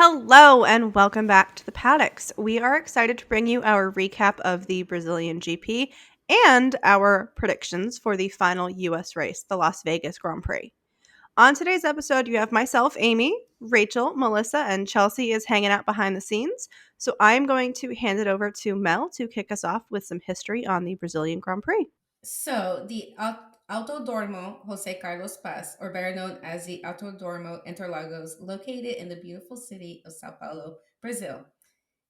Hello and welcome back to the Paddocks. We are excited to bring you our recap of the Brazilian GP and our predictions for the final US race, the Las Vegas Grand Prix. On today's episode, you have myself, Amy, Rachel, Melissa, and Chelsea is hanging out behind the scenes. So I'm going to hand it over to Mel to kick us off with some history on the Brazilian Grand Prix. So the Autodromo Jose Carlos Paz, or better known as the Autodromo Interlagos, located in the beautiful city of São Paulo, Brazil.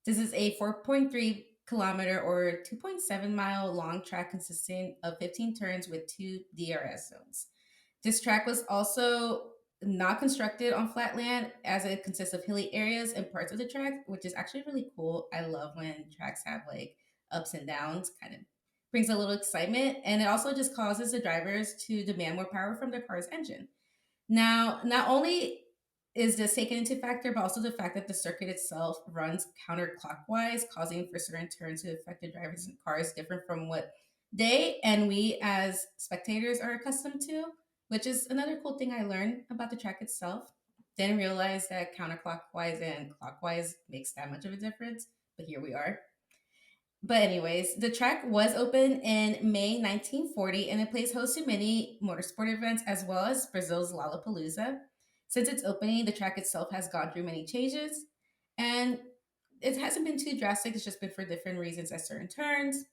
This is a 4.3 kilometer or 2.7-mile long track consisting of 15 turns with two DRS zones. This track was also not constructed on flat land as it consists of hilly areas and parts of the track, which is actually really cool. I love when tracks have like ups and downs, kind of brings a little excitement. And it also just causes the drivers to demand more power from their car's engine. Now, not only is this taken into factor, but also the fact that the circuit itself runs counterclockwise, causing for certain turns to affect the drivers and cars different from what they and we as spectators are accustomed to, which is another cool thing I learned about the track itself. Didn't realize that counterclockwise and clockwise makes that much of a difference, but here we are. But anyways, the track was opened in May 1940 and it plays host to many motorsport events as well as Brazil's Lollapalooza. Since its opening, the track itself has gone through many changes and it hasn't been too drastic. It's just been for different reasons at certain turns.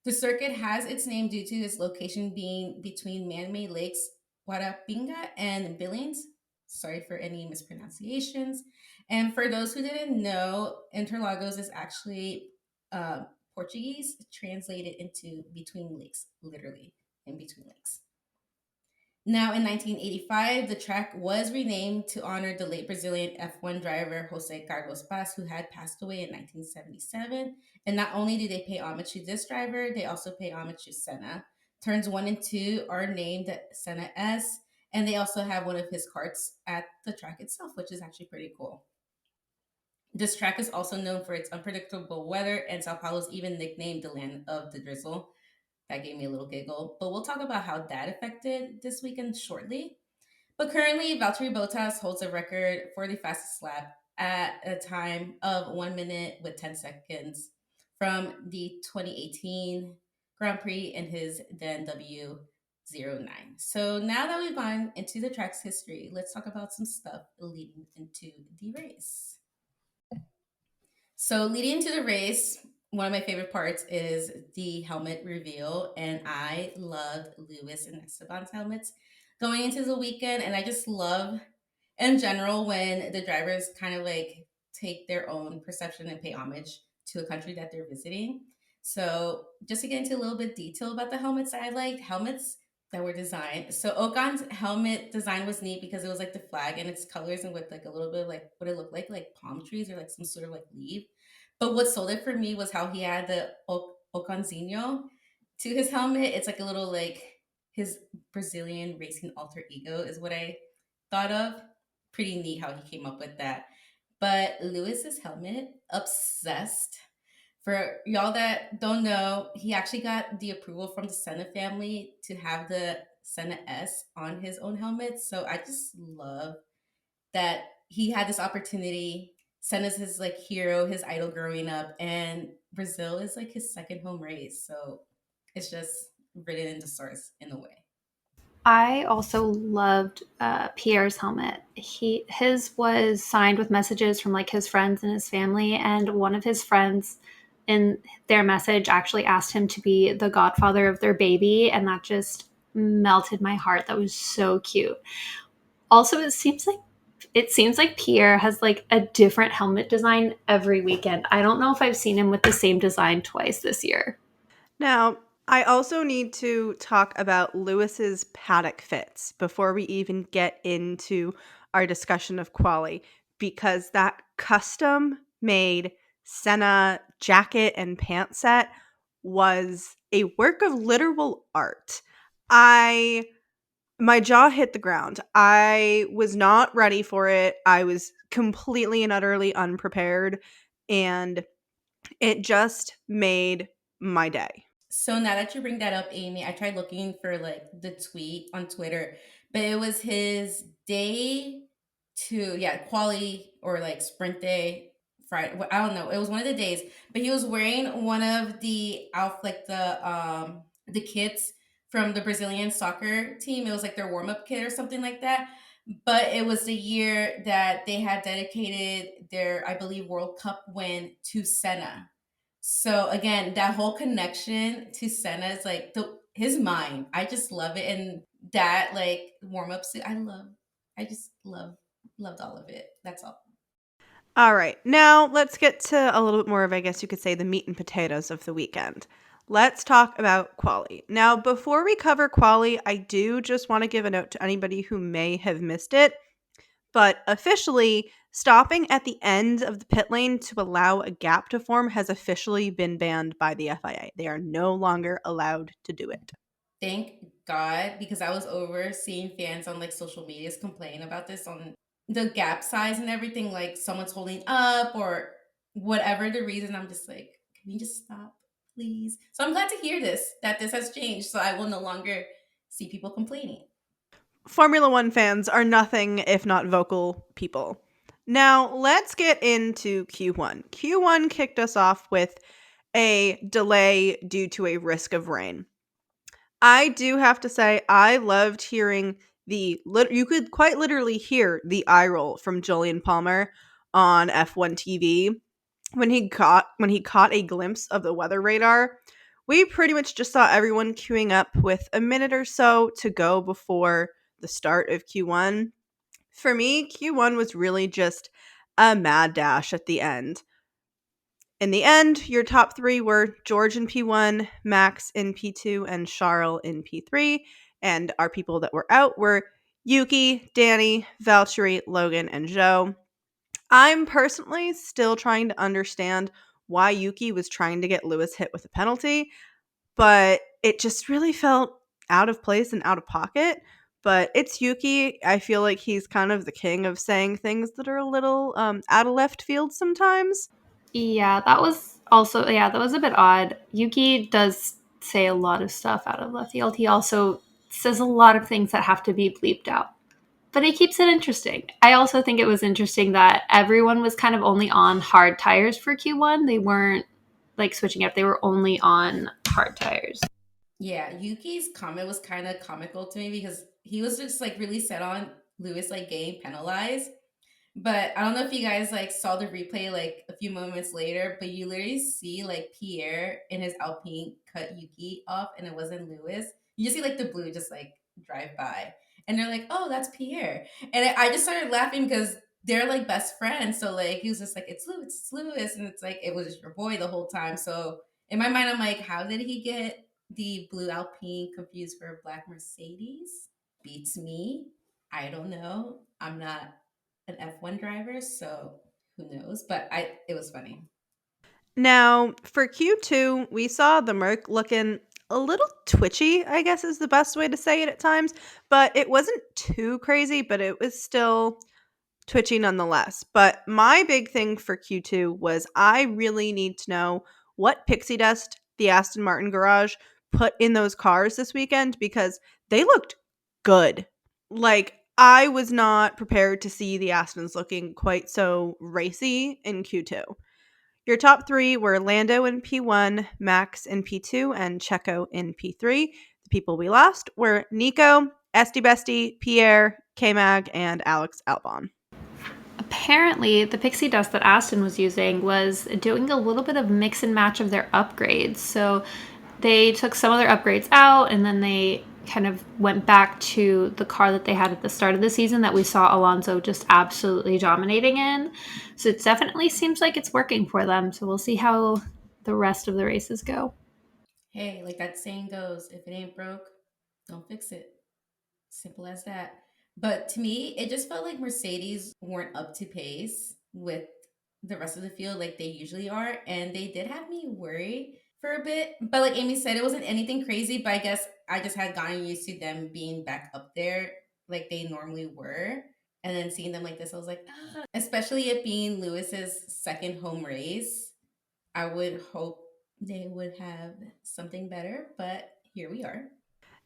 The circuit has its name due to its location being between man-made lakes Guarapinga and Billings. Sorry for any mispronunciations. And for those who didn't know, Interlagos is actually Portuguese translated into between lakes, literally in between lakes. Now, in 1985, the track was renamed to honor the late Brazilian F1 driver Jose Carlos Paz, who had passed away in 1977. And not only do they pay homage to this driver, they also pay homage to Senna. Turns one and two are named Senna S, and they also have one of his carts at the track itself, which is actually pretty cool. This track is also known for its unpredictable weather, and Sao Paulo's even nicknamed the land of the drizzle. That gave me a little giggle, but we'll talk about how that affected this weekend shortly. But currently, Valtteri Bottas holds a record for the fastest lap at a time of 1 minute with 10 seconds from the 2018 Grand Prix in his then W09. So now that we've gone into the track's history, let's talk about some stuff leading into the race. So leading into the race, one of my favorite parts is the helmet reveal, and I loved Lewis and Esteban's helmets going into the weekend, and I just love in general when the drivers kind of like take their own perception and pay homage to a country that they're visiting. So just to get into a little bit detail about the helmets I liked, helmets that were designed. So Ocon's helmet design was neat because it was like the flag and its colors and with like a little bit of like what it looked like palm trees or like some sort of like leaf. But what sold it for me was how he had the Oconzinho to his helmet. It's like a little like his Brazilian racing alter ego is what I thought of. Pretty neat how he came up with that. But Lewis's helmet, obsessed. For y'all that don't know, he actually got the approval from the Senna family to have the Senna S on his own helmet. So I just love that he had this opportunity. Senna's his like hero, his idol growing up, and Brazil is like his second home race. So it's just written into stars in a way. I also loved Pierre's helmet. His was signed with messages from like his friends and his family, and one of his friends in their message actually asked him to be the godfather of their baby, and that just melted my heart. That was so cute. Also, it seems like Pierre has like a different helmet design every weekend. I don't know if I've seen him with the same design twice this year. Now, I also need to talk about Lewis's paddock fits before we even get into our discussion of quali, because that custom made Senna jacket and pant set was a work of literal art. I My jaw hit the ground. I was not ready for it. I was completely and utterly unprepared, and it just made my day. So now that you bring that up, Amy, I tried looking for like the tweet on Twitter, but it was his day to, yeah, quali or like sprint day, Friday. I don't know. It was one of the days, but he was wearing one of the out like the kits from the Brazilian soccer team. It was like their warm up kit or something like that. But it was the year that they had dedicated their, I believe, World Cup win to Senna. So again, that whole connection to Senna is like his mind. I just love it, and that like warm up suit, I just loved all of it. That's all. All right, now let's get to a little bit more of, I guess you could say, the meat and potatoes of the weekend. Let's talk about quali. Now, before we cover quali, I do just want to give a note to anybody who may have missed it. But officially, stopping at the end of the pit lane to allow a gap to form has officially been banned by the FIA. They are no longer allowed to do it. Thank God, because I was over seeing fans on like social medias complain about this on the gap size and everything, like someone's holding up or whatever the reason. I'm just like, can you just stop, please? So I'm glad to hear that this has changed. So I will no longer see people complaining. Formula One fans are nothing if not vocal people. Now, let's get into Q1. Q1 kicked us off with a delay due to a risk of rain. I do have to say, I loved hearing you could quite literally hear the eye roll from Julian Palmer on F1 TV when he caught a glimpse of the weather radar. We pretty much just saw everyone queuing up with a minute or so to go before the start of Q1. For me, Q1 was really just a mad dash at the end. In the end, your top three were George in P1, Max in P2, and Charles in P3. And our people that were out were Yuki, Danny, Valtteri, Logan, and Zhou. I'm personally still trying to understand why Yuki was trying to get Lewis hit with a penalty, but it just really felt out of place and out of pocket. But it's Yuki. I feel like he's kind of the king of saying things that are a little out of left field sometimes. Yeah, that was also, yeah, that was a bit odd. Yuki does say a lot of stuff out of left field. He also says a lot of things that have to be bleeped out. But he keeps it interesting. I also think it was interesting that everyone was kind of only on hard tires for Q1. They weren't like switching up, they were only on hard tires. Yeah, Yuki's comment was kind of comical to me because he was just like really set on Lewis like getting penalized. But I don't know if you guys like saw the replay like a few moments later, but you literally see like Pierre in his Alpine cut Yuki off, and it wasn't Lewis. You just see like the blue just like drive by, and they're like, "Oh, that's Pierre," and I just started laughing because they're like best friends. So like he was just like, it's Lewis," and it's like it was just your boy the whole time. So in my mind, I'm like, how did he get the blue Alpine confused for a black Mercedes? Beats me. I don't know. I'm not an F1 driver, so who knows? But it was funny. Now, for Q2, we saw the Merc looking a little twitchy, I guess is the best way to say it at times, but it wasn't too crazy, but it was still twitchy nonetheless. But my big thing for Q2 was I really need to know what pixie dust the Aston Martin garage put in those cars this weekend because they looked good. Like, I was not prepared to see the Astons looking quite so racy in Q2. Your top three were Lando in P1, Max in P2, and Checo in P3. The people we lost were Nico, Esti Besti, Pierre, K-Mag, and Alex Albon. Apparently, the pixie dust that Aston was using was doing a little bit of mix and match of their upgrades. So they took some of their upgrades out and then they kind of went back to the car that they had at the start of the season that we saw Alonso just absolutely dominating in. So it definitely seems like it's working for them. So we'll see how the rest of the races go. Hey, like that saying goes, if it ain't broke, don't fix it. Simple as that. But to me, it just felt like Mercedes weren't up to pace with the rest of the field like they usually are. And they did have me worried for a bit. But like Amy said, it wasn't anything crazy. But I guess I just had gotten used to them being back up there like they normally were. And then seeing them like this, I was like, ah. Especially it being Lewis's second home race, I would hope they would have something better. But here we are.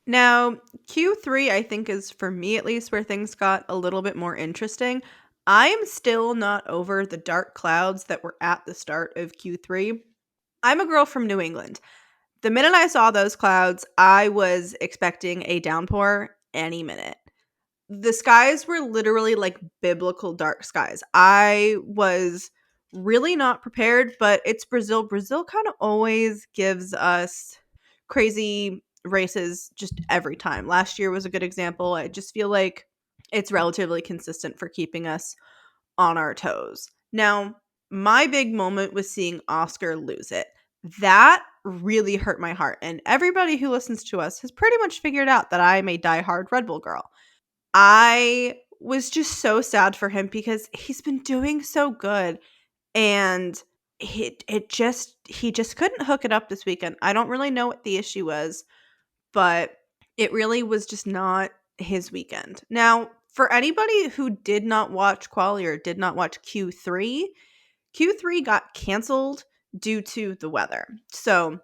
Now, Q3, I think, is for me at least where things got a little bit more interesting. I am still not over the dark clouds that were at the start of Q3. I'm a girl from New England. The minute I saw those clouds, I was expecting a downpour any minute. The skies were literally like biblical dark skies. I was really not prepared, but it's Brazil. Brazil kind of always gives us crazy races just every time. Last year was a good example. I just feel like it's relatively consistent for keeping us on our toes. Now, my big moment was seeing Oscar lose it. That really hurt my heart. And everybody who listens to us has pretty much figured out that I'm a diehard Red Bull girl. I was just so sad for him because he's been doing so good, and he just couldn't hook it up this weekend. I don't really know what the issue was, but it really was just not his weekend. Now, for anybody who did not watch quali or did not watch Q3 got canceled due to the weather. So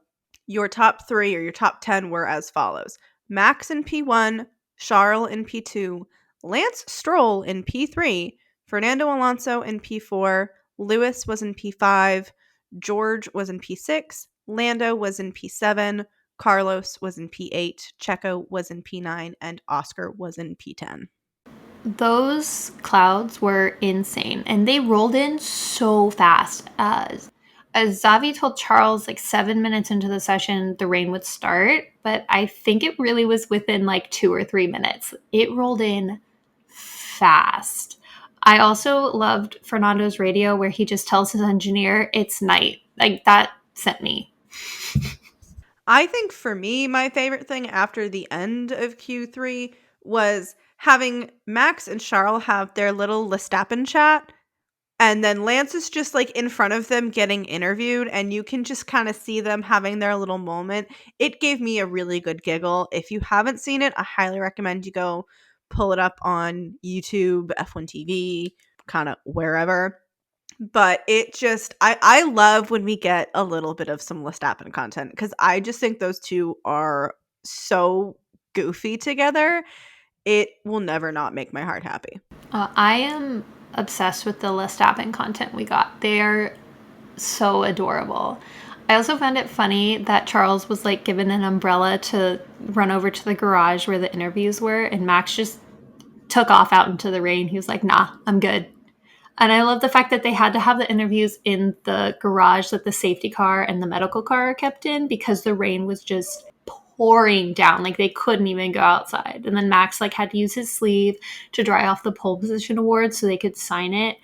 your top 3 or your top 10 were as follows: Max in P1, Charles in P2, Lance Stroll in P3, Fernando Alonso in P4, Lewis was in P5, George was in P6, Lando was in P7, Carlos was in P8, Checo was in P9, and Oscar was in P10. Those clouds were insane, and they rolled in so fast. As Xavi told Charles, like 7 minutes into the session, the rain would start, but I think it really was within like 2 or 3 minutes. It rolled in fast. I also loved Fernando's radio where he just tells his engineer it's night. Like that sent me. I think for me, my favorite thing after the end of Q3 was having Max and Charles have their little Lestappen chat. And then Lance is just like in front of them getting interviewed, and you can just kind of see them having their little moment. It gave me a really good giggle. If you haven't seen it, I highly recommend you go pull it up on YouTube, F1 TV, kind of wherever. But it just, I love when we get a little bit of some Lestappen content because I just think those two are so goofy together. It will never not make my heart happy. I am obsessed with the Lestappen content we got. They're so adorable. I also found it funny that Charles was like given an umbrella to run over to the garage where the interviews were, and Max just took off out into the rain. He was like, nah, I'm good. And I love the fact that they had to have the interviews in the garage that the safety car and the medical car are kept in because the rain was just pouring down. Like they couldn't even go outside. And then Max like had to use his sleeve to dry off the pole position award so they could sign it.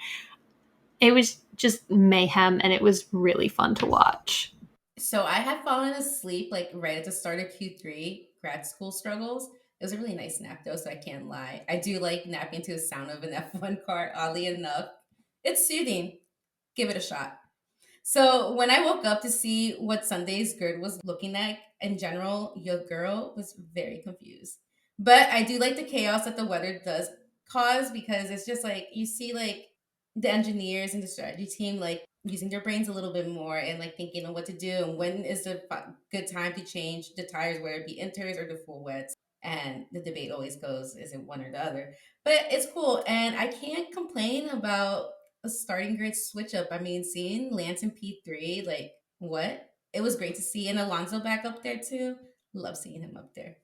It was just mayhem, and it was really fun to watch. So I had fallen asleep like right at the start of Q3 grad school struggles. It was a really nice nap though, so I can't lie. I do like napping to the sound of an F1 car, oddly enough. It's soothing. Give it a shot. So when I woke up to see what Sunday's grid was looking like in general, your girl was very confused. But I do like the chaos that the weather does cause because it's just like you see like the engineers and the strategy team like using their brains a little bit more and like thinking on what to do and when is the good time to change the tires, whether it be inters or the full wets. And the debate always goes, is it one or the other? But it's cool, and I can't complain about a starting grid switch up. I mean, seeing Lance in P3, like, what? It was great to see. And Alonso back up there, too. Love seeing him up there.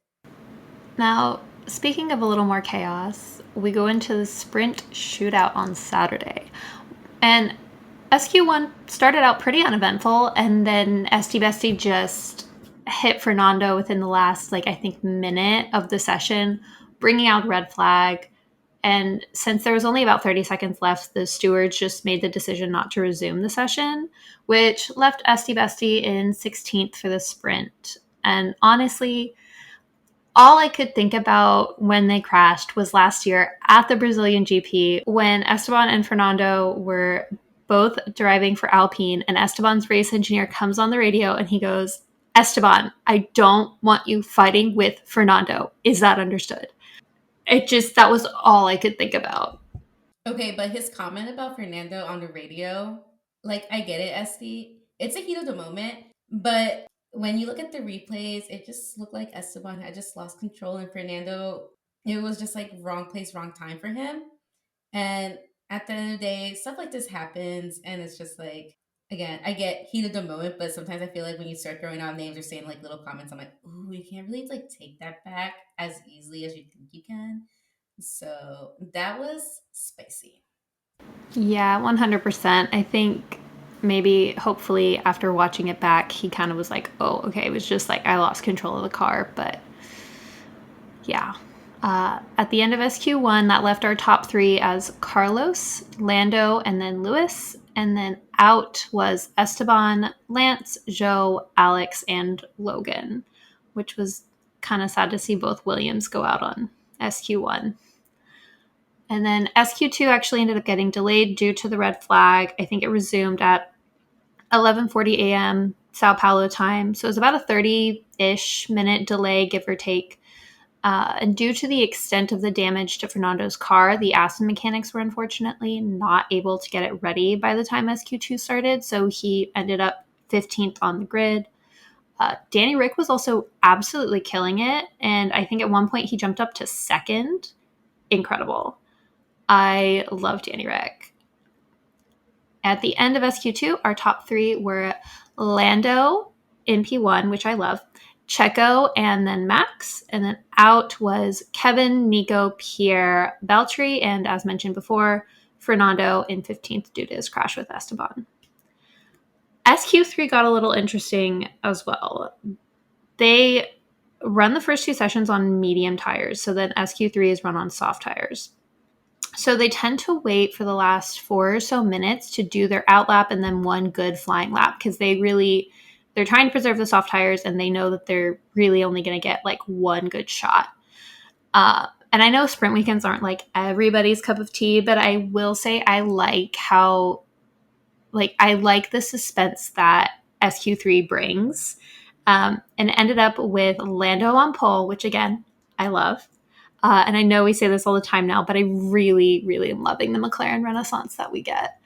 Now, speaking of a little more chaos, we go into the sprint shootout on Saturday. And SQ1 started out pretty uneventful, and then Esti just hit Fernando within the last, like, I think, minute of the session, bringing out red flag. And since there was only about 30 seconds left, the stewards just made the decision not to resume the session, which left Esti in 16th for the sprint. And honestly, all I could think about when they crashed was last year at the Brazilian GP when Esteban and Fernando were both driving for Alpine, and Esteban's race engineer comes on the radio and he goes, Esteban, I don't want you fighting with Fernando. Is that understood? That was all I could think about. Okay, but his comment about Fernando on the radio, like, I get it, Esti. It's a heat of the moment, but when you look at the replays, it just looked like Esteban had just lost control, and Fernando, it was just like wrong place, wrong time for him. And at the end of the day, stuff like this happens, and it's just like, again, I get heat of the moment, but sometimes I feel like when you start throwing out names or saying like little comments, I'm like, ooh, you can't really like take that back as easily as you think you can. So that was spicy. Yeah, 100%. I think maybe hopefully after watching it back, he kind of was like, oh, okay, it was just like I lost control of the car. But yeah. At the end of SQ1, that left our top three as Carlos, Lando, and then Lewis. And then out was Esteban, Lance, Joe, Alex, and Logan, which was kind of sad to see both Williams go out on SQ1. And then SQ2 actually ended up getting delayed due to the red flag. I think it resumed at 11:40 a.m. Sao Paulo time. So it was about a 30-ish minute delay, give or take. And due to the extent of the damage to Fernando's car, the Aston mechanics were unfortunately not able to get it ready by the time SQ2 started. So he ended up 15th on the grid. Danny Rick was also absolutely killing it. And I think at one point he jumped up to second. Incredible. I love Danny Rick. At the end of SQ2, our top three were Lando in P1, which I love, Checo, and then Max. And then out was Kevin, Nico, Pierre, Valtteri, and as mentioned before, Fernando in 15th due to his crash with Esteban. SQ3 got a little interesting as well. They run the first two sessions on medium tires, so then SQ3 is run on soft tires. So they tend to wait for the last 4 or so minutes to do their out lap and then one good flying lap because they're trying to preserve the soft tires and they know that they're really only going to get like one good shot. And I know sprint weekends aren't like everybody's cup of tea, but I will say I like the suspense that SQ3 brings. And it ended up with Lando on pole, which again, I love. And I know we say this all the time now, but I really, really am loving the McLaren renaissance that we get.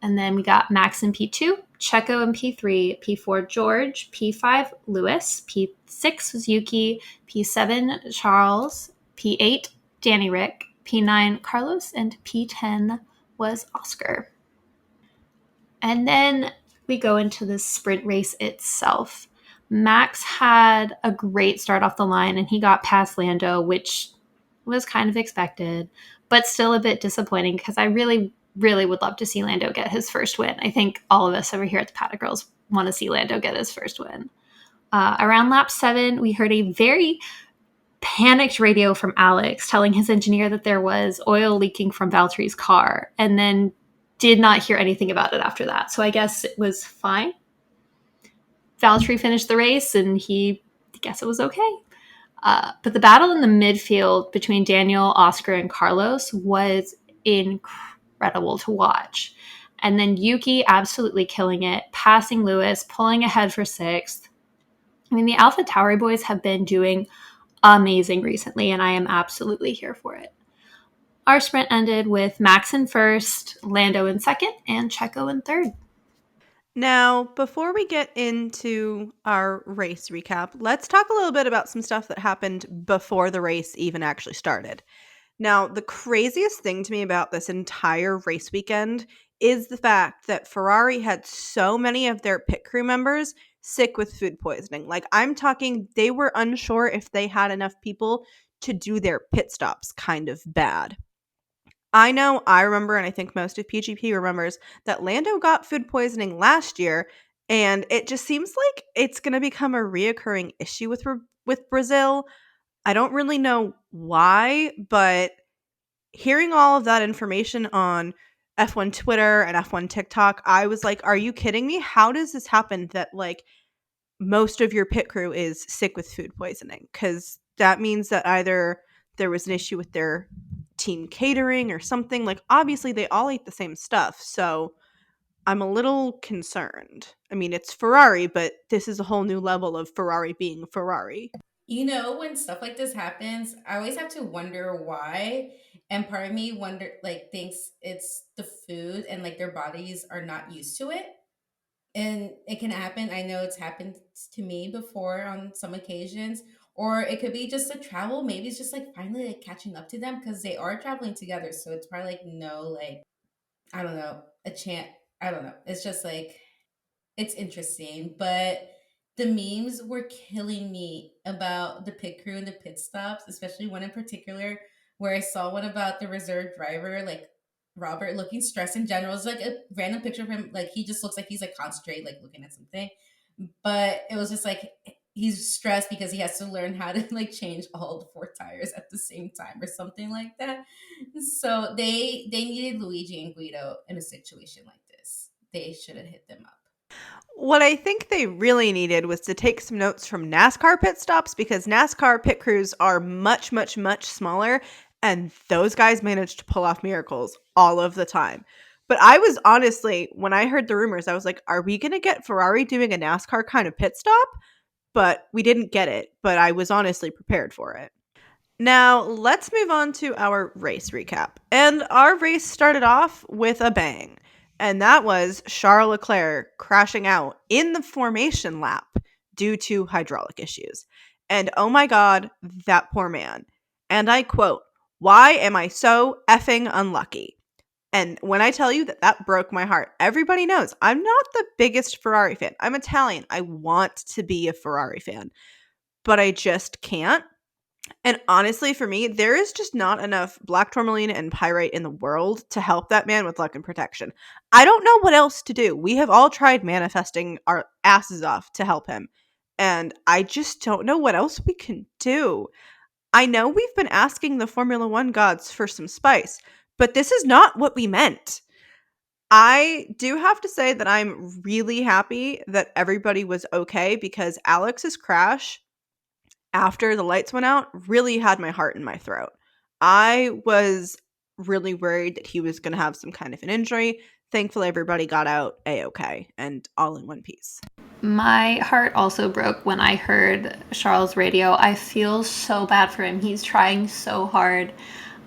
And then we got Max in P2, Checo in P3, P4 George, P5 Lewis, P6 was Yuki, P7 Charles, P8 Danny Rick, P9 Carlos, and P10 was Oscar. And then we go into the sprint race itself. Max had a great start off the line and he got past Lando, which was kind of expected, but still a bit disappointing because I really, really would love to see Lando get his first win. I think all of us over here at the Paddock Girls want to see Lando get his first win. Around lap 7, we heard a very panicked radio from Alex telling his engineer that there was oil leaking from Valtteri's car, and then did not hear anything about it after that. So I guess it was fine. Valtteri finished the race, and I guess it was okay. But the battle in the midfield between Daniel, Oscar, and Carlos was incredible to watch. And then Yuki absolutely killing it, passing Lewis, pulling ahead for 6th. I mean, the AlphaTauri boys have been doing amazing recently, and I am absolutely here for it. Our sprint ended with Max in first, Lando in second, and Checo in third. Now, before we get into our race recap, let's talk a little bit about some stuff that happened before the race even actually started. Now, the craziest thing to me about this entire race weekend is the fact that Ferrari had so many of their pit crew members sick with food poisoning. Like, I'm talking, they were unsure if they had enough people to do their pit stops kind of bad. I remember, and I think most of PGP remembers, that Lando got food poisoning last year, and it just seems like it's going to become a reoccurring issue with Brazil. I don't really know why, but hearing all of that information on F1 Twitter and F1 TikTok, I was like, are you kidding me? How does this happen that like most of your pit crew is sick with food poisoning? Because that means that either there was an issue with their team catering or something. Like, obviously, they all eat the same stuff. So I'm a little concerned. I mean, it's Ferrari, but this is a whole new level of Ferrari being Ferrari. When stuff like this happens, I always have to wonder why. And part of me thinks it's the food and like their bodies are not used to it. And it can happen. I know it's happened to me before on some occasions. Or it could be just the travel. Maybe it's just like finally like catching up to them because they are traveling together. So it's probably like no like I don't know, a chant. I don't know. It's just like it's interesting, but the memes were killing me about the pit crew and the pit stops, especially one in particular where I saw one about the reserve driver, like Robert looking stressed in general. It's like a random picture of him, like he just looks like he's like concentrated, like looking at something. But it was just like he's stressed because he has to learn how to like change all the four tires at the same time or something like that. So they needed Luigi and Guido in a situation like this. They should have hit them up. What I think they really needed was to take some notes from NASCAR pit stops because NASCAR pit crews are much, much, much smaller, and those guys manage to pull off miracles all of the time. But I was honestly, when I heard the rumors, I was like, are we going to get Ferrari doing a NASCAR kind of pit stop? But we didn't get it, but I was honestly prepared for it. Now, let's move on to our race recap. And our race started off with a bang, and that was Charles Leclerc crashing out in the formation lap due to hydraulic issues. And oh my god, that poor man. And I quote, "Why am I so effing unlucky?" And when I tell you that that broke my heart, everybody knows I'm not the biggest Ferrari fan. I'm Italian. I want to be a Ferrari fan, but I just can't. And honestly, for me, there is just not enough black tourmaline and pyrite in the world to help that man with luck and protection. I don't know what else to do. We have all tried manifesting our asses off to help him. And I just don't know what else we can do. I know we've been asking the Formula One gods for some spice, but this is not what we meant. I do have to say that I'm really happy that everybody was okay because Alex's crash after the lights went out really had my heart in my throat. I was really worried that he was going to have some kind of an injury. Thankfully, everybody got out a-okay and all in one piece. My heart also broke when I heard Charles' radio. I feel so bad for him. He's trying so hard.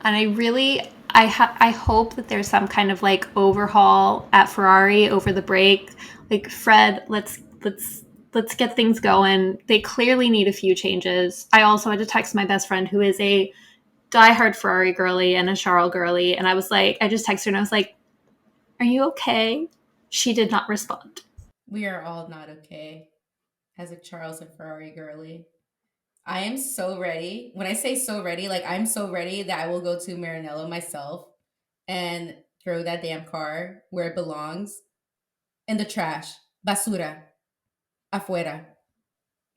And I hope that there's some kind of like overhaul at Ferrari over the break. Like Fred, let's get things going. They clearly need a few changes. I also had to text my best friend who is a diehard Ferrari girly and a Charles girly, and I just texted her and I was like, "Are you okay?" She did not respond. We are all not okay as a Charles and Ferrari girly. I am so ready. When I say so ready, like I'm so ready that I will go to Maranello myself and throw that damn car where it belongs in the trash. Basura. Afuera.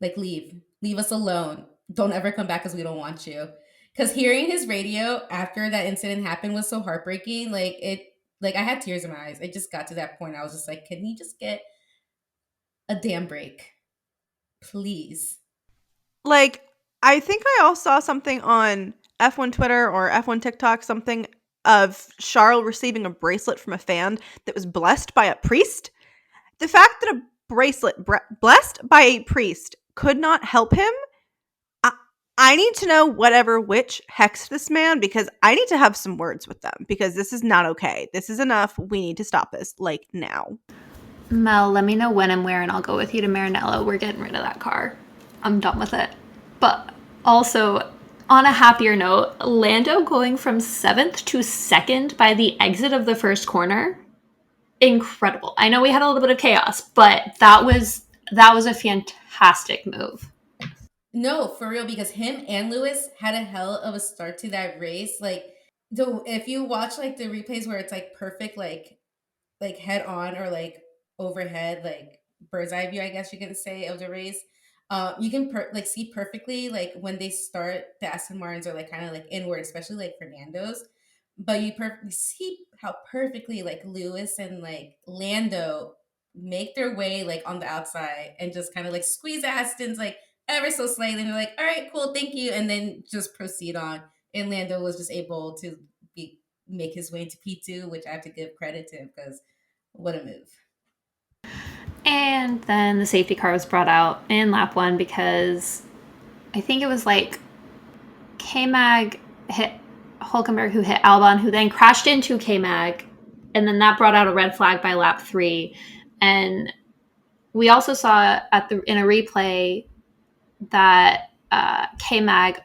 Like leave us alone. Don't ever come back because we don't want you. Because hearing his radio after that incident happened was so heartbreaking. Like I had tears in my eyes. It just got to that point. I was just like, can he just get a damn break, please? Like, I think I also saw something on F1 Twitter or F1 TikTok, something of Charles receiving a bracelet from a fan that was blessed by a priest. The fact that a bracelet blessed by a priest could not help him, I, I need to know whatever witch hexed this man because I need to have some words with them because this is not okay. This is enough. We need to stop this, like, now. Mel, let me know when and where, and I'll go with you to Maranello. We're getting rid of that car. I'm done with it. But also, on a happier note, Lando going from 7th to 2nd by the exit of the first corner, incredible. I know we had a little bit of chaos, but that was a fantastic move. No, for real, because him and Lewis had a hell of a start to that race. Like, though, if you watch like the replays where it's like perfect, like head on or like overhead, like bird's eye view, I guess you can say, of the race. You can like see perfectly like when they start, the Aston Martins are like kind of like inward, especially like Fernando's. But you see how perfectly like Lewis and like Lando make their way like on the outside and just kind of like squeeze Aston's like ever so slightly. And they're like, all right, cool, thank you, and then just proceed on. And Lando was just able to make his way into P2, which I have to give credit to him because what a move. And then the safety car was brought out in lap 1 because I think it was like K-Mag hit Hulkenberg, who hit Albon, who then crashed into K-Mag, and then that brought out a red flag by lap 3. And we also saw in a replay that K-Mag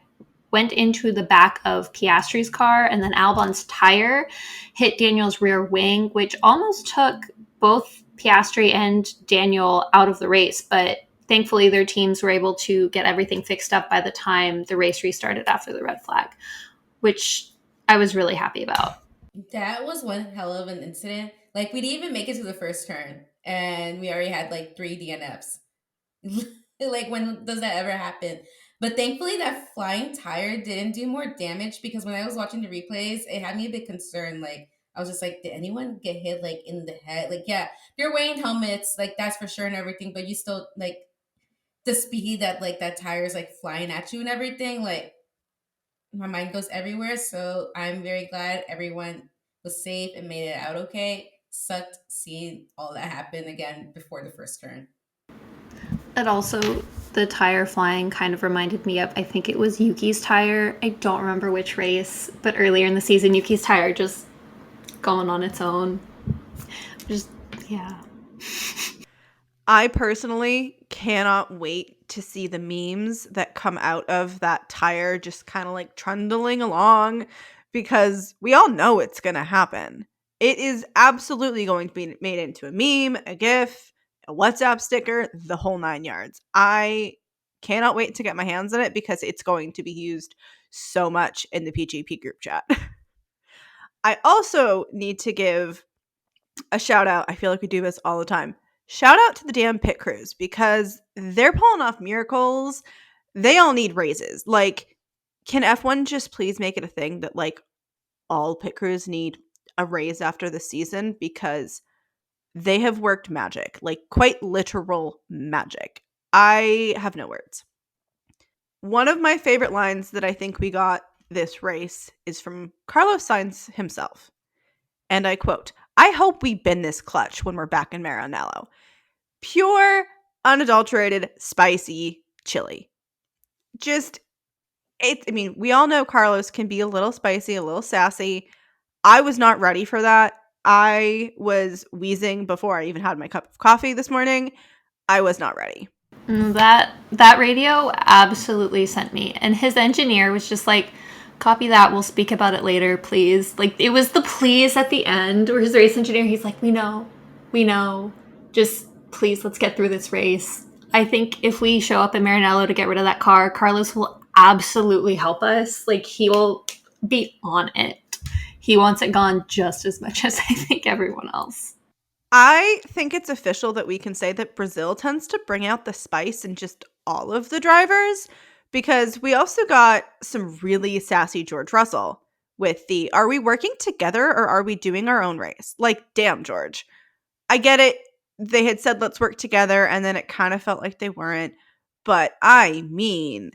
went into the back of Piastri's car, and then Albon's tire hit Daniel's rear wing, which almost took both Piastri and Daniel out of the race. But thankfully, their teams were able to get everything fixed up by the time the race restarted after the red flag, which I was really happy about. That was one hell of an incident. Like, we didn't even make it to the first turn, and we already had like 3 DNFs. Like, when does that ever happen? But thankfully, that flying tire didn't do more damage, because when I was watching the replays, it had me a bit concerned. Like, I was just like, did anyone get hit like in the head? Like, yeah, you're wearing helmets, like that's for sure and everything, but you still like the speed that like that tire is like flying at you and everything. Like, my mind goes everywhere. So I'm very glad everyone was safe and made it out okay. Sucked seeing all that happen again before the first turn. It also, the tire flying kind of reminded me of, I think it was Yuki's tire. I don't remember which race, but earlier in the season, Yuki's tire just going on its own. Just, yeah. I personally cannot wait to see the memes that come out of that tire just kind of like trundling along, because we all know it's going to happen. It is absolutely going to be made into a meme, a GIF, a WhatsApp sticker, the whole 9 yards. I cannot wait to get my hands on it because it's going to be used so much in the PGP group chat. I also need to give a shout out. I feel like we do this all the time. Shout out to the damn pit crews, because they're pulling off miracles. They all need raises. Like, can F1 just please make it a thing that like all pit crews need a raise after the season, because they have worked magic, like quite literal magic. I have no words. One of my favorite lines that I think we got this race is from Carlos Sainz himself. And I quote, "I hope we bend this clutch when we're back in Maranello. Pure, unadulterated, spicy chili." Just, I mean, we all know Carlos can be a little spicy, a little sassy. I was not ready for that. I was wheezing before I even had my cup of coffee this morning. I was not ready. That radio absolutely sent me. And his engineer was just like, copy that, we'll speak about it later, please. Like, it was the please at the end, or his race engineer, he's like, we know. Just please, let's get through this race. I think if we show up in Maranello to get rid of that car, Carlos will absolutely help us. Like, he will be on it. He wants it gone just as much as I think everyone else. I think it's official that we can say that Brazil tends to bring out the spice in just all of the drivers, because we also got some really sassy George Russell with the, "Are we working together or are we doing our own race?" Like, damn, George. I get it. They had said, "Let's work together," and then it kind of felt like they weren't. But I mean,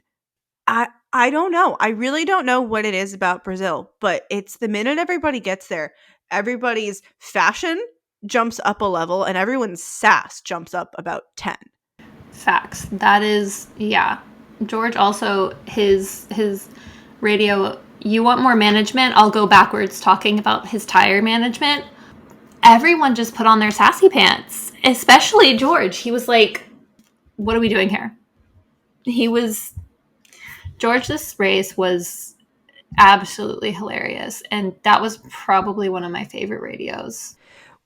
I don't know. I really don't know what it is about Brazil, but it's the minute everybody gets there, everybody's fashion jumps up a level and everyone's sass jumps up about 10. Facts. That is, yeah. George also, his radio, "You want more management? I'll go backwards," talking about his tire management. Everyone just put on their sassy pants, especially George. He was like, what are we doing here? George, this race was absolutely hilarious. And that was probably one of my favorite radios.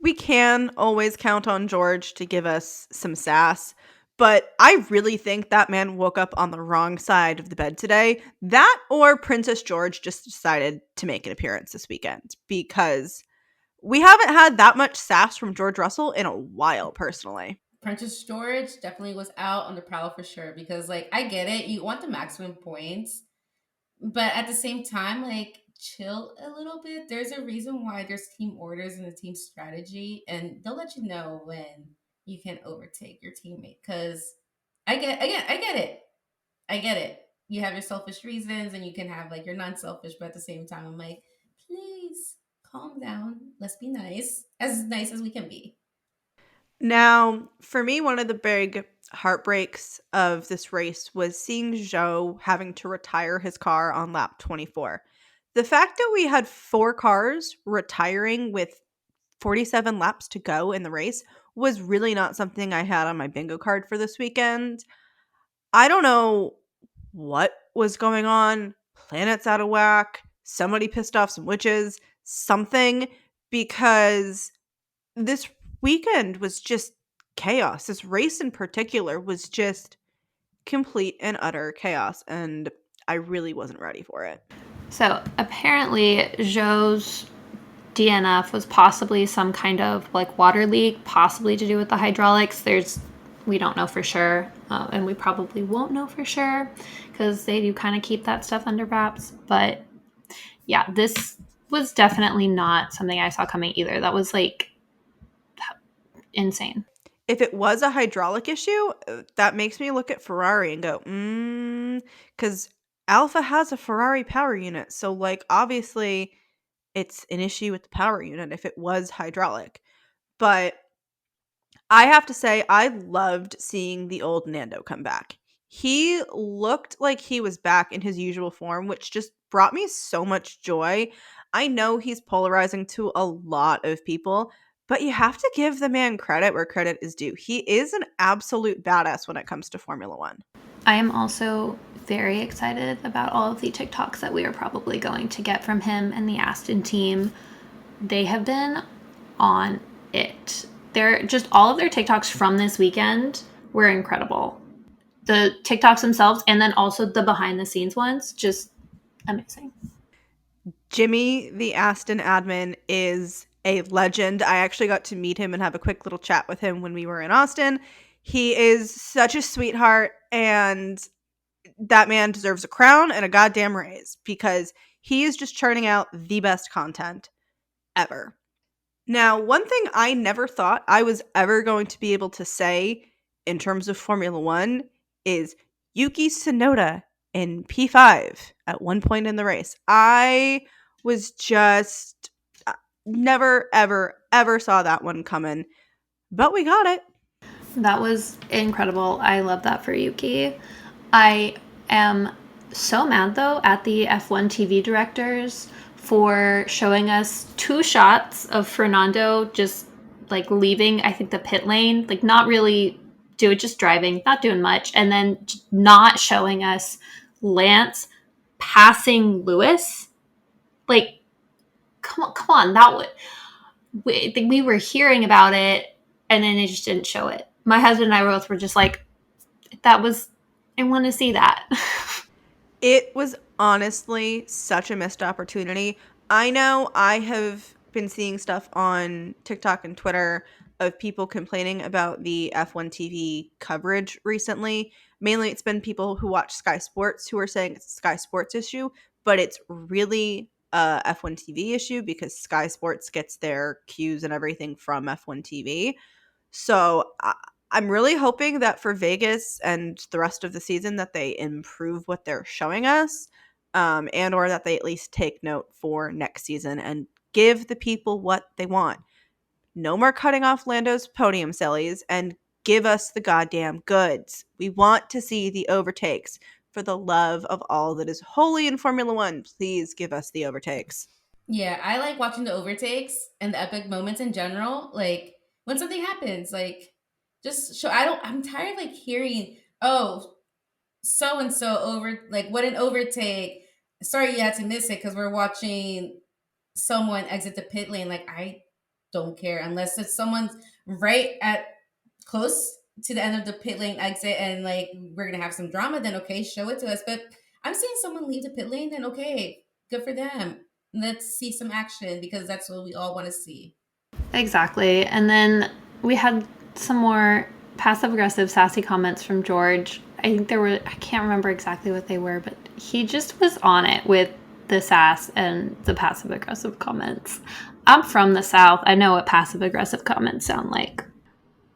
We can always count on George to give us some sass, but I really think that man woke up on the wrong side of the bed today. That, or Princess George just decided to make an appearance this weekend, because we haven't had that much sass from George Russell in a while, personally. Princess George definitely was out on the prowl for sure, because like I get it, you want the maximum points, but at the same time, like, chill a little bit. There's a reason why there's team orders and a team strategy, and they'll let you know when you can overtake your teammate. Because I get it. I get it. You have your selfish reasons, and you can have like your non-selfish, but at the same time, I'm like, please calm down. Let's be nice as we can be. Now, for me, one of the big heartbreaks of this race was seeing Zhou having to retire his car on lap 24. The fact that we had 4 cars retiring with 47 laps to go in the race was really not something I had on my bingo card for this weekend. I don't know what was going on. planets out of whack, somebody pissed off some witches, something, because this weekend was just chaos. This race in particular was just complete and utter chaos, and I really wasn't ready for it. So apparently, Joe's DNF was possibly some kind of like water leak, possibly to do with the hydraulics. We don't know for sure, and we probably won't know for sure because they do kind of keep that stuff under wraps. But yeah, this was definitely not something I saw coming either. That was like insane. If it was a hydraulic issue, that makes me look at Ferrari and go, because Alpha has a Ferrari power unit. So, like, obviously, it's an issue with the power unit if it was hydraulic. But I have to say, I loved seeing the old Nando come back. He looked like he was back in his usual form, which just brought me so much joy. I know he's polarizing to a lot of people, but you have to give the man credit where credit is due. He is an absolute badass when it comes to Formula One. I am also very excited about all of the TikToks that we are probably going to get from him and the Aston team. They have been on it. They're just all of their TikToks from this weekend were incredible. The TikToks themselves and then also the behind the scenes ones, just amazing. Jimmy, the Aston admin, is a legend. I actually got to meet him and have a quick little chat with him when we were in Austin. He is such a sweetheart, and that man deserves a crown and a goddamn raise because he is just churning out the best content ever. Now, one thing I never thought I was ever going to be able to say in terms of Formula One is Yuki Tsunoda in P5 at one point in the race. I was just never, ever, ever saw that one coming, but we got it. That was incredible. I love that for Yuki. I am so mad though at the F1 TV directors for showing us 2 shots of Fernando just like leaving, I think, the pit lane, like not really just driving, not doing much, and then not showing us Lance passing Lewis. Like, come on, that would we were hearing about it, and then they just didn't show it. My husband and I both were just like, I want to see that. It was honestly such a missed opportunity. I know I have been seeing stuff on TikTok and Twitter of people complaining about the F1 TV coverage recently. Mainly it's been people who watch Sky Sports who are saying it's a Sky Sports issue, but it's really a F1 TV issue because Sky Sports gets their cues and everything from F1 TV. So I'm really hoping that for Vegas and the rest of the season that they improve what they're showing us, and or that they at least take note for next season and give the people what they want. No more cutting off Lando's podium sillies and give us the goddamn goods. We want to see the overtakes. For the love of all that is holy in Formula One, please give us the overtakes. Yeah, I like watching the overtakes and the epic moments in general. Like when something happens, like just show. I'm tired of like hearing, oh, so and so over, like what an overtake. Sorry, you had to miss it because we're watching someone exit the pit lane. Like I don't care unless it's someone's right at close to the end of the pit lane exit and like we're gonna have some drama. Then okay, show it to us. But I'm seeing someone leave the pit lane. Then okay, good for them. Let's see some action because that's what we all want to see. Exactly. And then we had some more passive aggressive sassy comments from George. I think I can't remember exactly what they were, but he just was on it with the sass and the passive aggressive comments. I'm from the South. I know what passive aggressive comments sound like.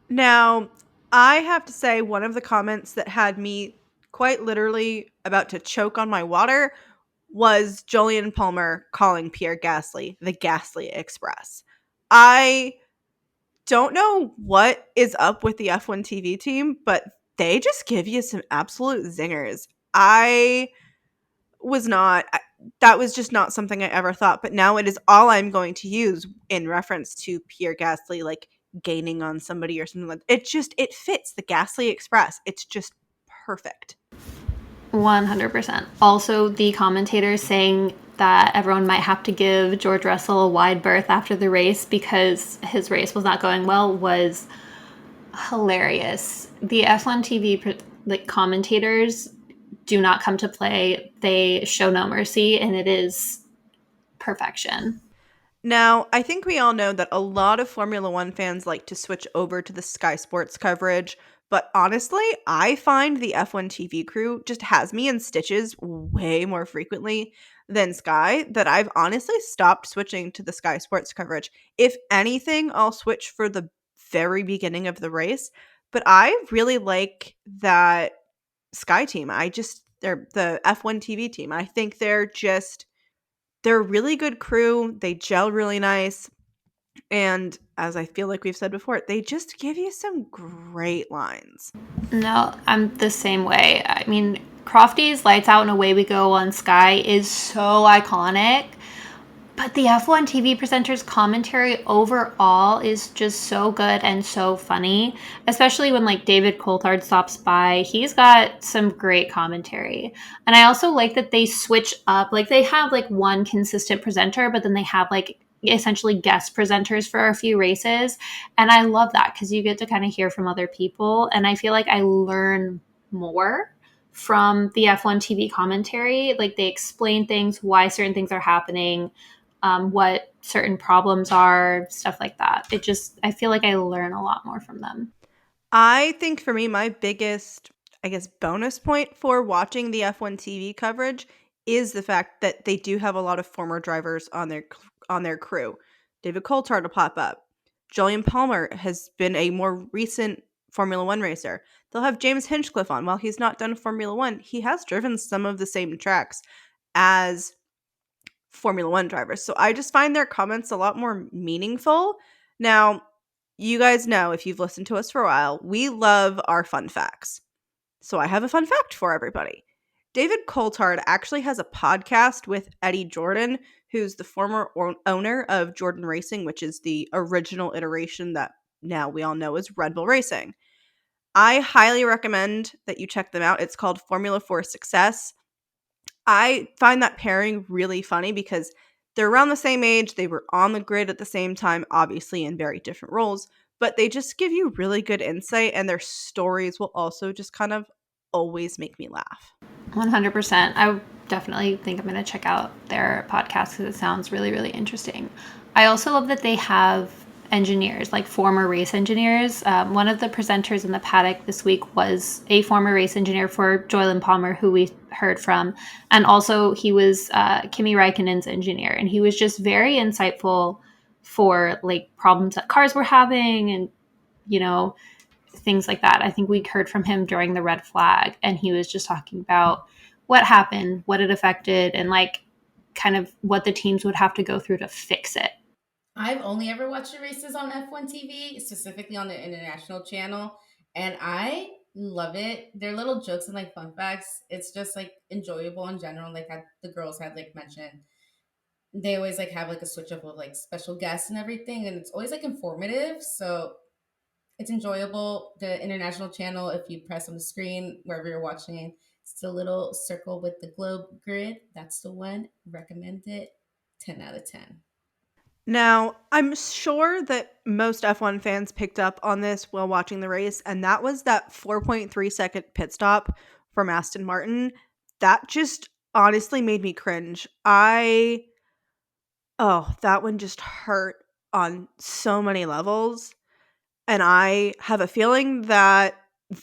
Now, I have to say, one of the comments that had me quite literally about to choke on my water was Jolyon Palmer calling Pierre Gasly the Gasly Express. I don't know what is up with the F1 TV team, but they just give you some absolute zingers. That was just not something I ever thought, but now it is all I'm going to use in reference to Pierre Gasly, like gaining on somebody or something like that. It fits the Gasly Express. It's just perfect. 100%. Also, the commentators saying that everyone might have to give George Russell a wide berth after the race because his race was not going well was hilarious. The F1 TV commentators do not come to play. They show no mercy, and it is perfection. Now, I think we all know that a lot of Formula One fans like to switch over to the Sky Sports coverage, but honestly, I find the F1 TV crew just has me in stitches way more frequently than Sky that I've honestly stopped switching to the Sky Sports coverage. If anything, I'll switch for the very beginning of the race, but I really like that Sky team. They're the F1 TV team. I think they're a really good crew. They gel really nice. And as I feel like we've said before, they just give you some great lines. No, I'm the same way. I mean, Crofty's Lights Out and Away We Go on Sky is so iconic. But the F1 TV presenter's commentary overall is just so good and so funny, especially when like David Coulthard stops by. He's got some great commentary. And I also like that they switch up. Like they have like one consistent presenter, but then they have like essentially guest presenters for a few races. And I love that because you get to kind of hear from other people. And I feel like I learn more from the F1 TV commentary. Like they explain things, why certain things are happening, what certain problems are, stuff like that. I feel like I learn a lot more from them. I think for me, my biggest, I guess, bonus point for watching the F1 TV coverage is the fact that they do have a lot of former drivers on their crew. David Coulthard will pop up. Julian Palmer has been a more recent Formula One racer. They'll have James Hinchcliffe on. While he's not done Formula One, he has driven some of the same tracks as Formula One drivers. So I just find their comments a lot more meaningful. Now, you guys know if you've listened to us for a while, we love our fun facts. So I have a fun fact for everybody. David Coulthard actually has a podcast with Eddie Jordan, who's the former owner of Jordan Racing, which is the original iteration that now we all know is Red Bull Racing. I highly recommend that you check them out. It's called Formula 4 Success. I find that pairing really funny because they're around the same age. They were on the grid at the same time, obviously in very different roles, but they just give you really good insight, and their stories will also just kind of always make me laugh. 100%. I definitely think I'm going to check out their podcast because it sounds really, really interesting. I also love that they have engineers, like former race engineers. One of the presenters in the paddock this week was a former race engineer for Joylan Palmer, who we heard from. And also he was Kimi Räikkönen's engineer. And he was just very insightful for like problems that cars were having and, you know, things like that. I think we heard from him during the red flag, and he was just talking about what happened, what it affected, and like kind of what the teams would have to go through to fix it. I've only ever watched the races on F1 TV, specifically on the international channel, and I love it. Their little jokes and like fun facts, it's just like enjoyable in general. Like the girls had like mentioned, they always like have like a switch up of like special guests and everything, and it's always like informative. So it's enjoyable. The international channel, if you press on the screen wherever you're watching, it's the little circle with the globe grid. That's the one. Recommend it. 10 out of 10. Now, I'm sure that most F1 fans picked up on this while watching the race, and that was that 4.3-second pit stop from Aston Martin. That just honestly made me cringe. That one just hurt on so many levels. And I have a feeling that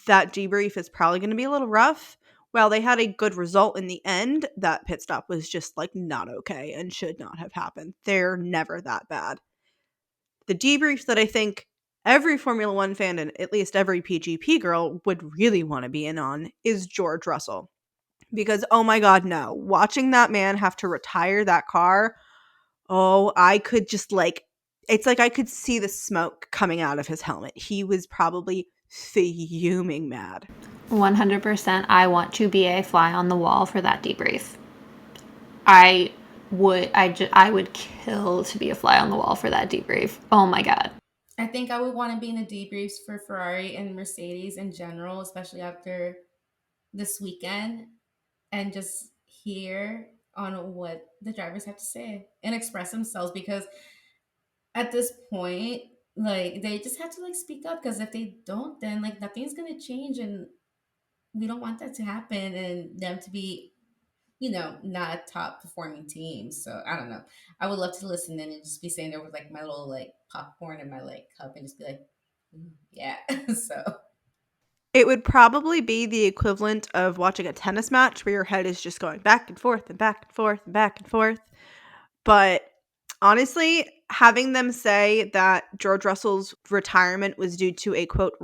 that debrief is probably going to be a little rough. While they had a good result in the end, that pit stop was just like not okay and should not have happened. They're never that bad. The debrief that I think every Formula One fan and at least every PGP girl would really want to be in on is George Russell. Because, oh my God, no. Watching that man have to retire that car, oh, I could just like, it's like I could see the smoke coming out of his helmet. He was probably fuming mad. 100%. I want to be a fly on the wall for that debrief. I would kill to be a fly on the wall for that debrief. Oh my God. I think I would want to be in the debriefs for Ferrari and Mercedes in general, especially after this weekend. and just hear on what the drivers have to say and express themselves, because at this point, like, they just have to like speak up, because if they don't, then like nothing's gonna change, and we don't want that to happen and them to be, not a top performing team. So I don't know. I would love to listen in and just be sitting there with like my little like popcorn in my like cup and just be like, yeah. So It would probably be the equivalent of watching a tennis match where your head is just going back and forth and back and forth and back and forth. But honestly, having them say that George Russell's retirement was due to a quote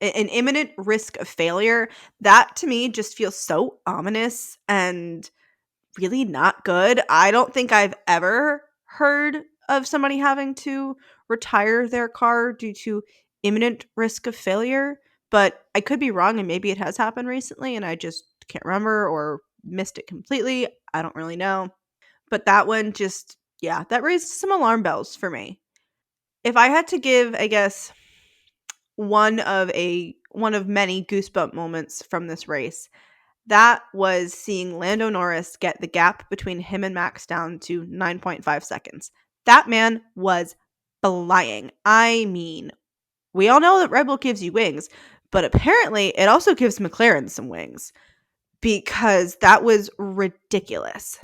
an imminent risk of failure, that to me just feels so ominous and really not good. I don't think I've ever heard of somebody having to retire their car due to imminent risk of failure, but I could be wrong and maybe it has happened recently and I just can't remember or missed it completely. I don't really know. But that one just, yeah, that raised some alarm bells for me. If I had to give, I guess, one of many goosebump moments from this race, that was seeing Lando Norris get the gap between him and Max down to 9.5 seconds. That man was flying. I mean, we all know that Red Bull gives you wings, but apparently it also gives McLaren some wings because that was ridiculous.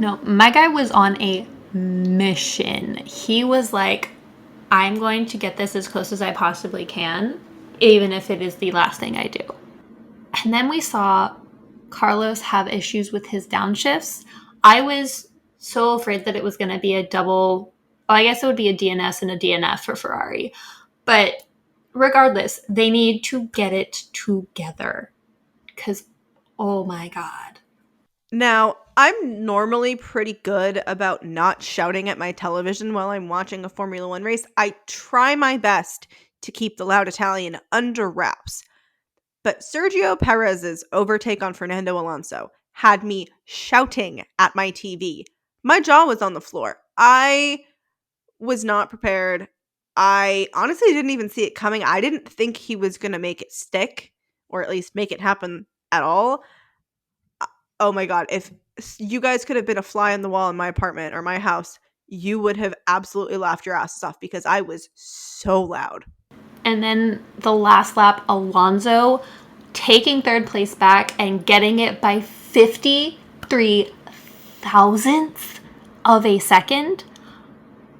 No, my guy was on a mission. He was like, I'm going to get this as close as I possibly can, even if it is the last thing I do. And then we saw Carlos have issues with his downshifts. I was so afraid that it was going to be a double, well, I guess it would be a DNS and a DNF for Ferrari. But regardless, they need to get it together because, oh my God. Now, I'm normally pretty good about not shouting at my television while I'm watching a Formula One race. I try my best to keep the loud Italian under wraps. But Sergio Perez's overtake on Fernando Alonso had me shouting at my TV. My jaw was on the floor. I was not prepared. I honestly didn't even see it coming. I didn't think he was going to make it stick or at least make it happen at all. Oh my God. If you guys could have been a fly on the wall in my apartment or my house, you would have absolutely laughed your asses off because I was so loud. And then the last lap, Alonso taking third place back and getting it by 53 thousandths of a second.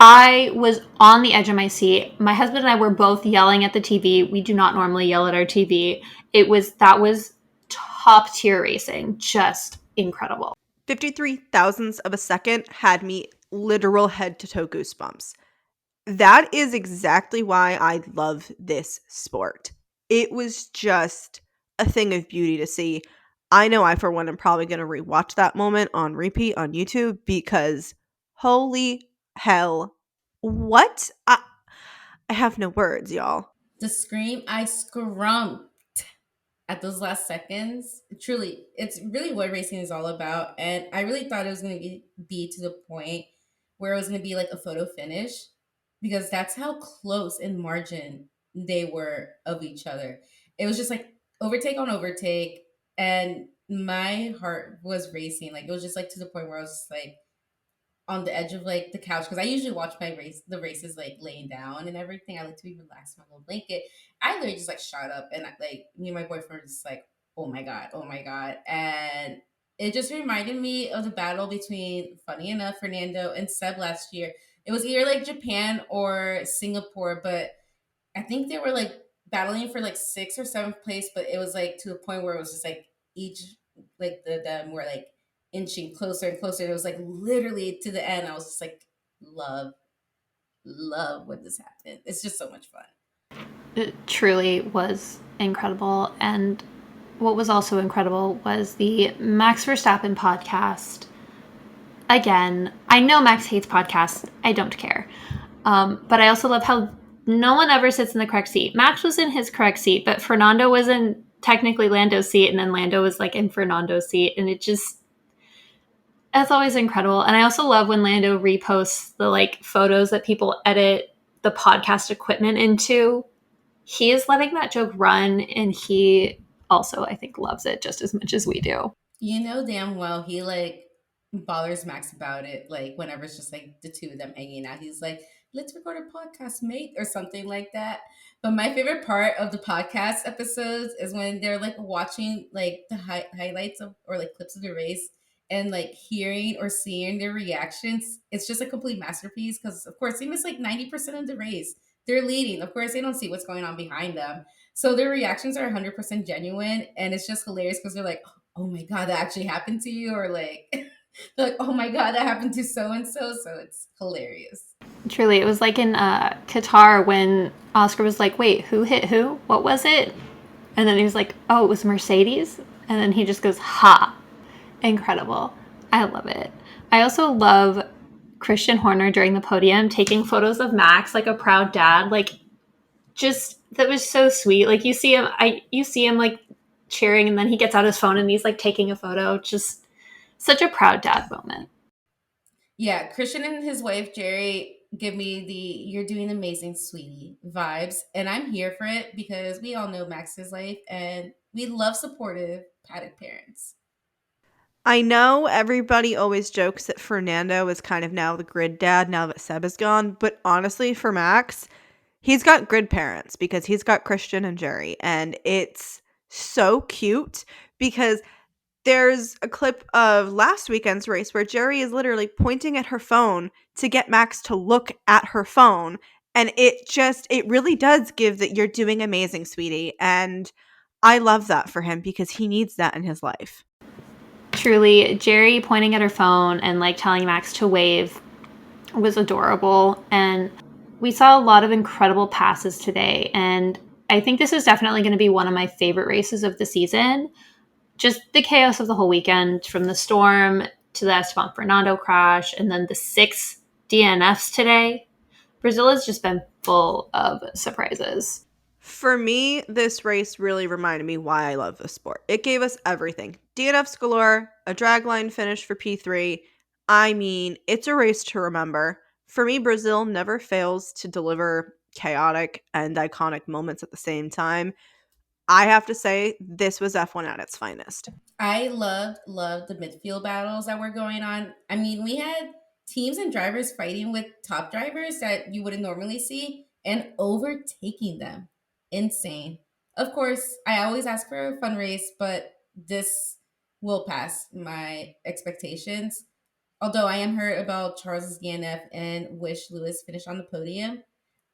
I was on the edge of my seat. My husband and I were both yelling at the TV. We do not normally yell at our TV. That was top tier racing. Just incredible. 53 thousandths of a second had me literal head to toe goosebumps. That is exactly why I love this sport. It was just a thing of beauty to see. I know I, for one, am probably going to rewatch that moment on repeat on YouTube because holy hell. What? I have no words, y'all. the scream I scrumped at those last seconds, truly, it's really what racing is all about. And I really thought it was going to be to the point where it was going to be like a photo finish, because that's how close in margin they were of each other. It was just like overtake on overtake, and my heart was racing. Like, it was just like to the point where I was just like on the edge of like the couch, because I usually watch the races like laying down and everything. I like to be relaxed in my little blanket. I literally just like shot up, and like me and my boyfriend were just like, oh my God, oh my God. And it just reminded me of the battle between, funny enough, Fernando and Seb last year. It was either like Japan or Singapore, but I think they were like battling for like sixth or seventh place, but it was like to the point where it was just like each, like them were like inching closer and closer. It was like literally to the end. I was just like, love, love when this happened. It's just so much fun. It truly was incredible. And what was also incredible was the Max Verstappen podcast. Again, I know Max hates podcasts. I don't care. But I also love how no one ever sits in the correct seat. Max was in his correct seat, but Fernando was in technically Lando's seat, and then Lando was like in Fernando's seat. And it's always incredible. And I also love when Lando reposts the like photos that people edit the podcast equipment into. He is letting that joke run, and he also, I think, loves it just as much as we do. You know damn well he like bothers Max about it. Like whenever it's just like the two of them hanging out, he's like, "Let's record a podcast, mate," or something like that. But my favorite part of the podcast episodes is when they're like watching like the highlights of or like clips of the race and like hearing or seeing their reactions. It's just a complete masterpiece because of course they miss like 90% of the race. They're leading. Of course, they don't see what's going on behind them. So their reactions are 100% genuine, and it's just hilarious because they're like, oh my god, that actually happened to you, or like they're like, oh my god, that happened to so and so. So it's hilarious. Truly, it was like in Qatar when Oscar was like, "Wait, who hit who? What was it?" And then he was like, "Oh, it was Mercedes." And then he just goes, "Ha!" Incredible. I love it. I also love Christian Horner during the podium taking photos of Max like a proud dad. Like, just that was so sweet. Like you see him like cheering, and then he gets out his phone and he's like taking a photo. Just such a proud dad moment. Yeah, Christian and his wife Jerry give me the "you're doing amazing, sweetie" vibes, and I'm here for it because we all know Max's life, and we love supportive paddock parents. I know everybody always jokes that Fernando is kind of now the grid dad now that Seb is gone, but honestly, for Max, he's got grid parents because he's got Christian and Jerry, and it's so cute because there's a clip of last weekend's race where Jerry is literally pointing at her phone to get Max to look at her phone, and it really does give that "you're doing amazing, sweetie," and I love that for him because he needs that in his life. Truly, Jerry pointing at her phone and like telling Max to wave was adorable. And we saw a lot of incredible passes today. And I think this is definitely going to be one of my favorite races of the season. Just the chaos of the whole weekend, from the storm to the Esteban Fernando crash, and then the 6 DNFs today. Brazil has just been full of surprises. For me, this race really reminded me why I love this sport. It gave us everything. DNFs galore, a dragline finish for P3. I mean, it's a race to remember. For me, Brazil never fails to deliver chaotic and iconic moments at the same time. I have to say, this was F1 at its finest. I loved the midfield battles that were going on. I mean, we had teams and drivers fighting with top drivers that you wouldn't normally see and overtaking them. Insane. Of course, I always ask for a fun race, but this will pass my expectations. Although I am hurt about Charles's DNF and wish Lewis finished on the podium,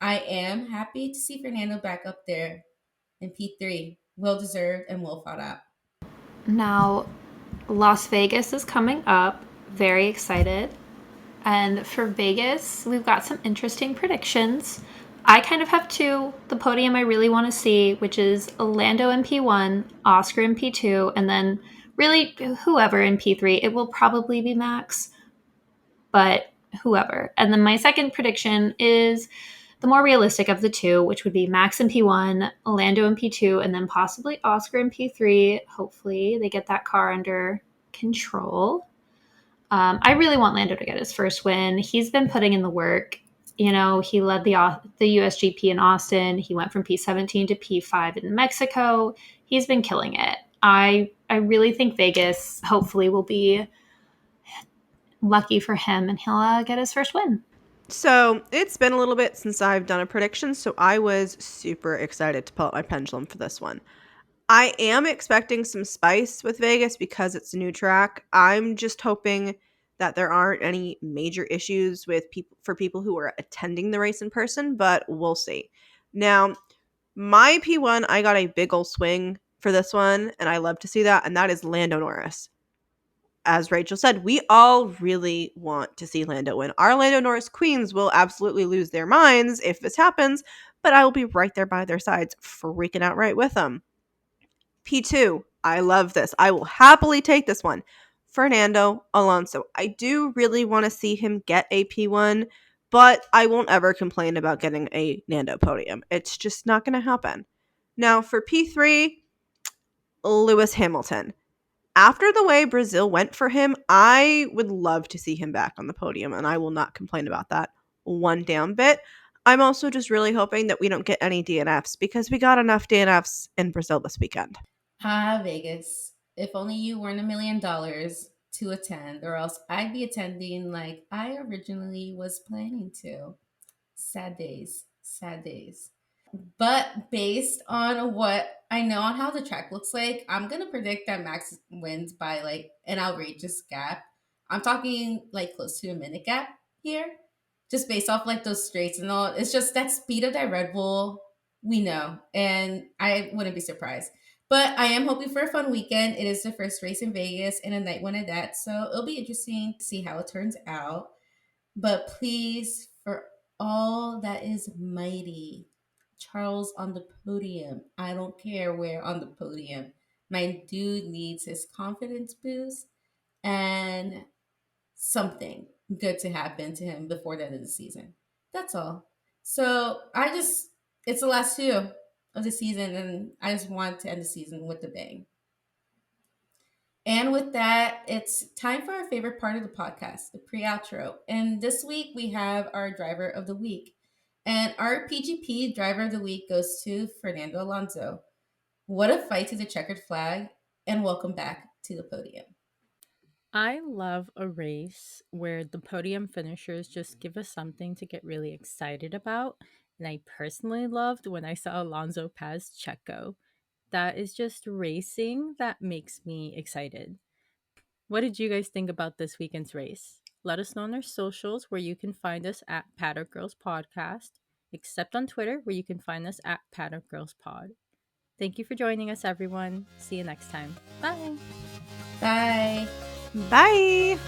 I am happy to see Fernando back up there in P3. Well deserved and well fought out. Now, Las Vegas is coming up. Very excited. And for Vegas, we've got some interesting predictions. I kind of have two. The podium I really want to see, which is Lando in P1, Oscar in P2, and then really whoever in P3. It will probably be Max, but whoever. And then my second prediction is the more realistic of the two, which would be Max in P1, Lando in P2, and then possibly Oscar in P3. Hopefully, they get that car under control. I really want Lando to get his first win. He's been putting in the work. You know, he led the USGP in Austin. He went from P17 to P5 in Mexico. He's been killing it. I really think Vegas hopefully will be lucky for him and he'll get his first win. So it's been a little bit since I've done a prediction, so I was super excited to pull out my pendulum for this one. I am expecting some spice with Vegas because it's a new track. I'm just hoping that there aren't any major issues with people who are attending the race in person, but we'll see. Now, my P1, I got a big ol' swing for this one, and I love to see that, and that is Lando Norris. As Rachel said, we all really want to see Lando win. Our Lando Norris queens will absolutely lose their minds if this happens, but I will be right there by their sides, freaking out right with them. P2, I love this. I will happily take this one. Fernando Alonso. I do really want to see him get a P1, but I won't ever complain about getting a Nando podium. It's just not going to happen. Now for P3, Lewis Hamilton. After the way Brazil went for him, I would love to see him back on the podium, and I will not complain about that one damn bit. I'm also just really hoping that we don't get any DNFs because we got enough DNFs in Brazil this weekend. Ah, Vegas. if only you weren't $1 million to attend, or else I'd be attending like I originally was planning to. Sad days, sad days. But based on what I know on how the track looks like, I'm gonna predict that Max wins by like an outrageous gap. I'm talking like close to a minute gap here, just based off like those straights and all. It's just that speed of that Red Bull, we know, and I wouldn't be surprised. But I am hoping for a fun weekend. It is the first race in Vegas and a night one at that, so it'll be interesting to see how it turns out. But please, for all that is mighty, Charles on the podium. I don't care where on the podium. My dude needs his confidence boost and something good to happen to him before the end of the season. That's all. So it's the last two of the season, and I just want to end the season with a bang. And with that, it's time for our favorite part of the podcast, the pre outro. And this week we have our driver of the week. And our PGP driver of the week goes to Fernando Alonso. What a fight to the checkered flag, and welcome back to the podium. I love a race where the podium finishers just give us something to get really excited about. And I personally loved when I saw Alonso pass Checo. That is just racing that makes me excited. What did you guys think about this weekend's race? Let us know on our socials where you can find us at Paddock Girls Podcast, except on Twitter where you can find us at Paddock Girls Pod. Thank you for joining us, everyone. See you next time. Bye. Bye. Bye.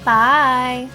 Bye.